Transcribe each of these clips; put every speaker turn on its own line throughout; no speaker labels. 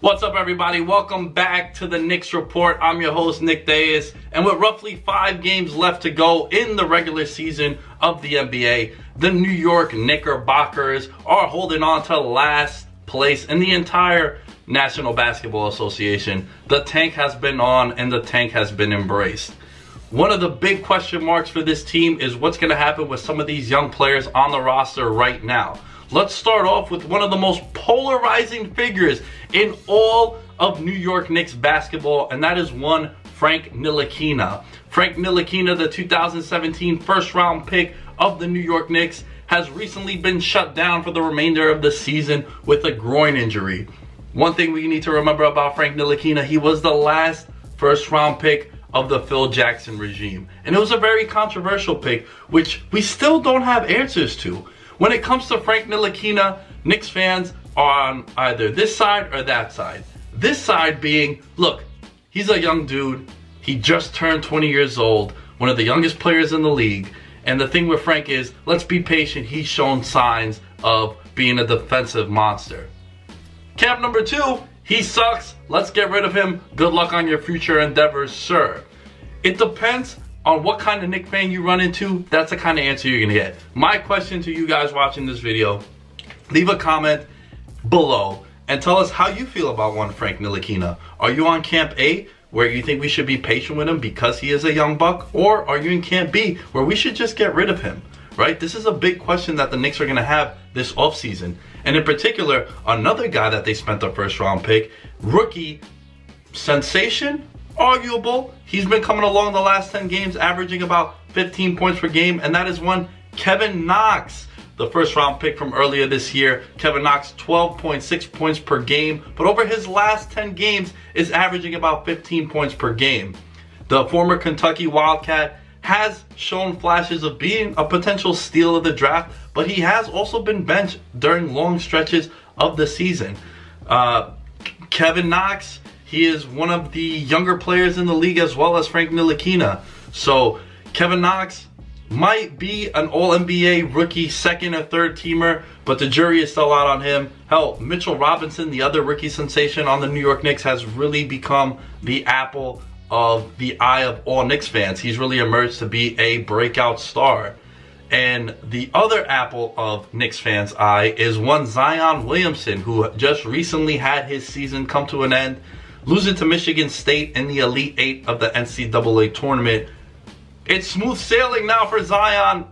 What's up, everybody? Welcome back to the Knicks Report. I'm your host, Nick Dais, and with roughly 5 games left to go in the regular season of the NBA, the New York Knickerbockers are holding on to last place in the entire National Basketball Association. The tank has been on and the tank has been embraced. One of the big question marks for this team is what's going to happen with some of these young players on the roster right now. Let's start off with one of the most polarizing figures in all of New York Knicks basketball, and that is one Frank Ntilikina. Frank Ntilikina, the 2017 first-round pick of the New York Knicks, has recently been shut down for the remainder of the season with a groin injury. One thing we need to remember about Frank Ntilikina, he was the last first-round pick of the Phil Jackson regime. And it was a very controversial pick, which we still don't have answers to. When it comes to Frank Ntilikina, Knicks fans are on either this side or that side. This side being, look, he's a young dude. He just turned 20 years old, one of the youngest players in the league. And the thing with Frank is, let's be patient. He's shown signs of being a defensive monster. Camp number 2, he sucks. Let's get rid of him. Good luck on your future endeavors, sir. It depends on what kind of Knick fan you run into. That's the kind of answer you're gonna get. My question to you guys watching this video, leave a comment below and tell us how you feel about one Frank Ntilikina. Are you on Camp A, where you think we should be patient with him because he is a young buck? Or are you in Camp B, where we should just get rid of him, right? This is a big question that the Knicks are gonna have this offseason. And in particular, another guy that they spent the first round pick, rookie sensation, arguable. He's been coming along the last 10 games, averaging about 15 points per game, and that is one Kevin Knox, the first round pick from earlier this year. Kevin Knox, 12.6 points per game, but over his last 10 games is averaging about 15 points per game. The former Kentucky Wildcat has shown flashes of being a potential steal of the draft, but he has also been benched during long stretches of the season. Kevin Knox, he is one of the younger players in the league as well as Frank Ntilikina. So Kevin Knox might be an all-NBA rookie, second or third teamer, but the jury is still out on him. Hell, Mitchell Robinson, the other rookie sensation on the New York Knicks, has really become the apple of the eye of all Knicks fans. He's really emerged to be a breakout star. And the other apple of Knicks fans' eye is one Zion Williamson, who just recently had his season come to an end, losing to Michigan State in the Elite 8 of the NCAA tournament. It's smooth sailing now for Zion.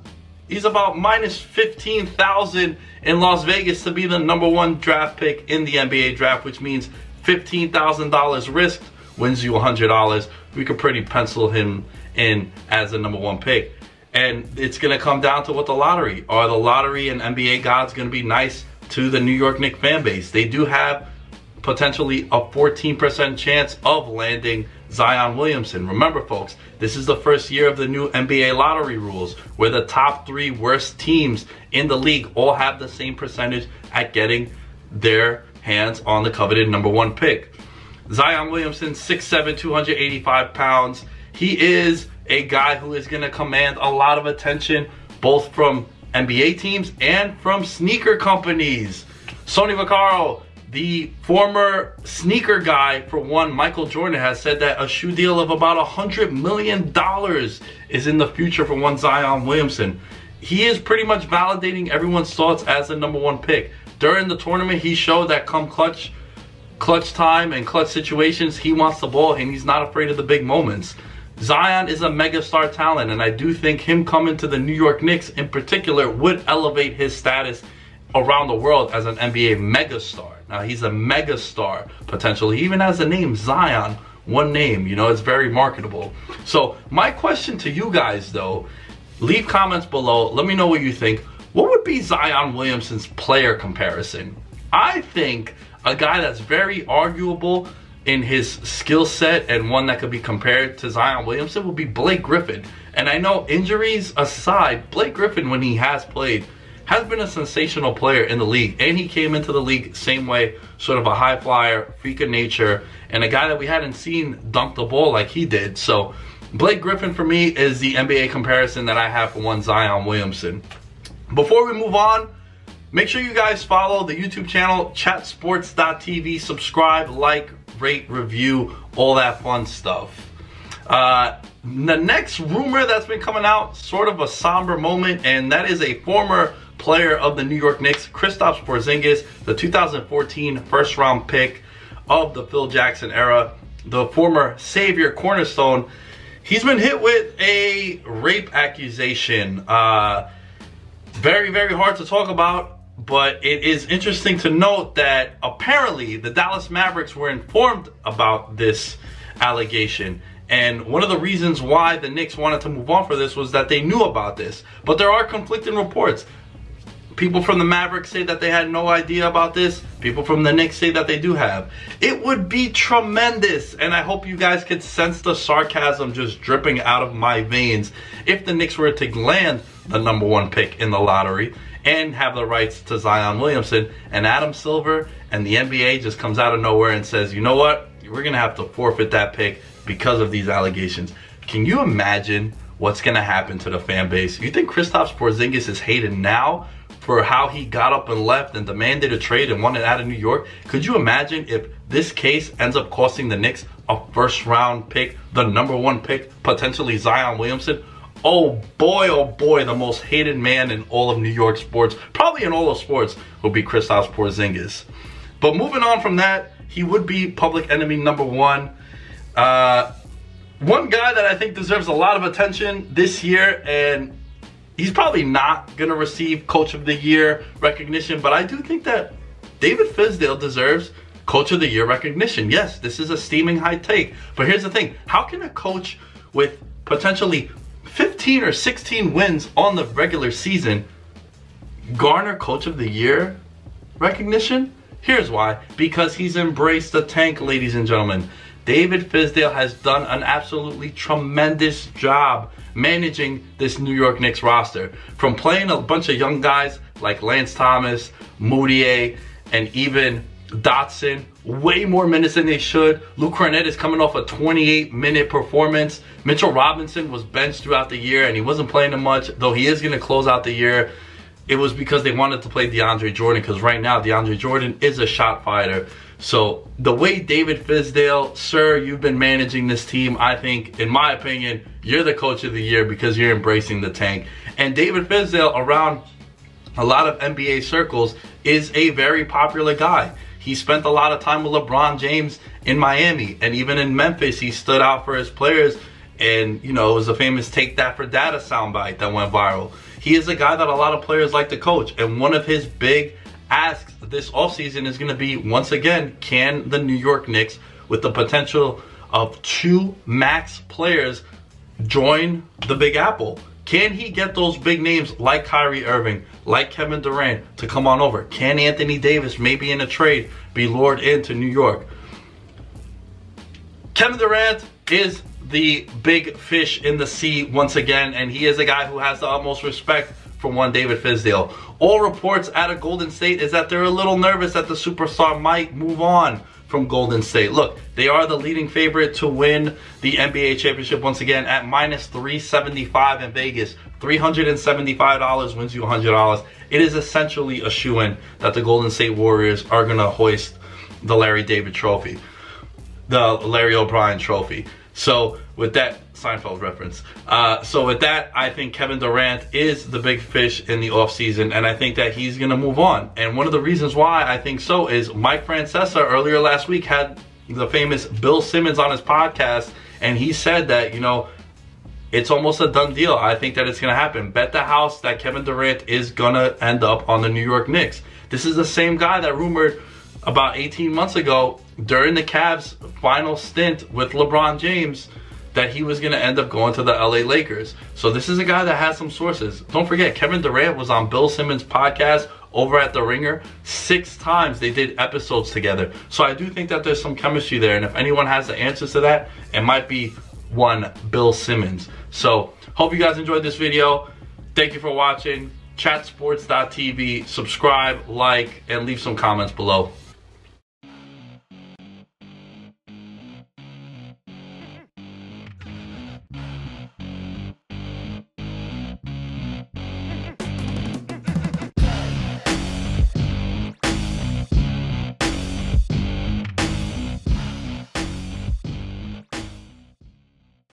He's about minus 15,000 in Las Vegas to be the #1 draft pick in the NBA draft, which means $15,000 risked wins you $100. We could pretty pencil him in as the #1 pick. And it's going to come down to what the lottery. Are the lottery and NBA gods going to be nice to the New York Knicks fan base? They do have potentially a 14% chance of landing Zion Williamson. Remember, folks, this is the first year of the new NBA lottery rules, where the top 3 worst teams in the league all have the same percentage at getting their hands on the coveted #1 pick. Zion Williamson, 6'7", 285 pounds. He is a guy who is going to command a lot of attention, both from NBA teams and from sneaker companies. Sonny Vaccaro, the former sneaker guy for one Michael Jordan, has said that a shoe deal of about $100 million is in the future for one Zion Williamson. He is pretty much validating everyone's thoughts as the #1 pick. During the tournament, he showed that come clutch time and clutch situations, he wants the ball and he's not afraid of the big moments. Zion is a megastar talent, and I do think him coming to the New York Knicks in particular would elevate his status around the world as an NBA megastar. Now, he's a megastar potentially. He even has the name Zion, one name, you know, it's very marketable. So my question to you guys, though, leave comments below. Let me know what you think. What would be Zion Williamson's player comparison? I think a guy that's very arguable in his skill set and one that could be compared to Zion Williamson would be Blake Griffin. And I know, injuries aside, Blake Griffin, when he has played, has been a sensational player in the league, and he came into the league same way, sort of a high flyer, freak of nature, and a guy that we hadn't seen dunk the ball like he did. So Blake Griffin for me is the NBA comparison that I have for one Zion Williamson. Before we move on, Make sure you guys follow the YouTube channel, chatsports.tv. Subscribe, like, rate, review, all that fun stuff. The next rumor that's been coming out, sort of a somber moment, and that is a former player of the New York Knicks, Kristaps Porzingis, the 2014 first-round pick of the Phil Jackson era, the former savior cornerstone. He's been hit with a rape accusation. Very, very hard to talk about. But it is interesting to note that apparently the Dallas Mavericks were informed about this allegation. And one of the reasons why the Knicks wanted to move on for this was that they knew about this. But there are conflicting reports. People from the Mavericks say that they had no idea about this. People from the Knicks say that they do have. It would be tremendous, and I hope you guys could sense the sarcasm just dripping out of my veins, if the Knicks were to land the #1 pick in the lottery and have the rights to Zion Williamson, and Adam Silver and the NBA just comes out of nowhere and says, you know what, we're going to have to forfeit that pick because of these allegations. Can you imagine what's going to happen to the fan base? You think Kristaps Porzingis is hated now for how he got up and left and demanded a trade and wanted out of New York? Could you imagine if this case ends up costing the Knicks a first-round pick, the #1 pick, potentially Zion Williamson? Oh boy, the most hated man in all of New York sports, probably in all of sports, will be Kristaps Porzingis. But moving on from that, he would be public enemy #1. One guy that I think deserves a lot of attention this year, and he's probably not going to receive Coach of the Year recognition, but I do think that David Fizdale deserves Coach of the Year recognition. Yes, this is a steaming high take, but here's the thing. How can a coach with potentially 15 or 16 wins on the regular season garner Coach of the Year recognition? Here's why. Because he's embraced the tank, ladies and gentlemen. David Fizdale has done an absolutely tremendous job managing this New York Knicks roster. From playing a bunch of young guys like Lance Thomas, Moutier, and even Dotson, way more minutes than they should. Luke Cornett is coming off a 28-minute performance. Mitchell Robinson was benched throughout the year and he wasn't playing them much, though he is going to close out the year. It was because they wanted to play DeAndre Jordan, because right now DeAndre Jordan is a shot fighter. So the way David Fizdale, sir, you've been managing this team, I think, in my opinion, you're the Coach of the Year because you're embracing the tank. And David Fizdale, around a lot of NBA circles, is a very popular guy. He spent a lot of time with LeBron James in Miami, and even in Memphis, he stood out for his players. And, you know, it was a famous "Take That for Data" soundbite that went viral. He is a guy that a lot of players like to coach, and one of his big asks this offseason is going to be, once again, can the New York Knicks, with the potential of 2 max players, join the Big Apple? Can he get those big names like Kyrie Irving, like Kevin Durant to come on over? Can Anthony Davis, maybe in a trade, be lured into New York? Kevin Durant is the big fish in the sea once again, and he is a guy who has the utmost respect for one David Fizdale. All reports out of Golden State is that they're a little nervous that the superstar might move on from Golden State. Look, they are the leading favorite to win the NBA championship once again at -375 in Vegas. $375 wins you $100. It is essentially a shoo-in that the Golden State Warriors are going to hoist the Larry David trophy, the Larry O'Brien trophy. So with that, Seinfeld reference. So with that, I think Kevin Durant is the big fish in the offseason, and I think that he's going to move on. And one of the reasons why I think so is Mike Francesa earlier last week had the famous Bill Simmons on his podcast, and he said that, you know, it's almost a done deal. I think that it's going to happen. Bet the house that Kevin Durant is going to end up on the New York Knicks. This is the same guy that rumored about 18 months ago during the Cavs' final stint with LeBron James that he was going to end up going to the LA Lakers. So this is a guy that has some sources. Don't forget, Kevin Durant was on Bill Simmons' podcast over at The Ringer. 6 times they did episodes together. So I do think that there's some chemistry there. And if anyone has the answers to that, it might be one Bill Simmons. So hope you guys enjoyed this video. Thank you for watching. Chatsports.tv. Subscribe, like, and leave some comments below.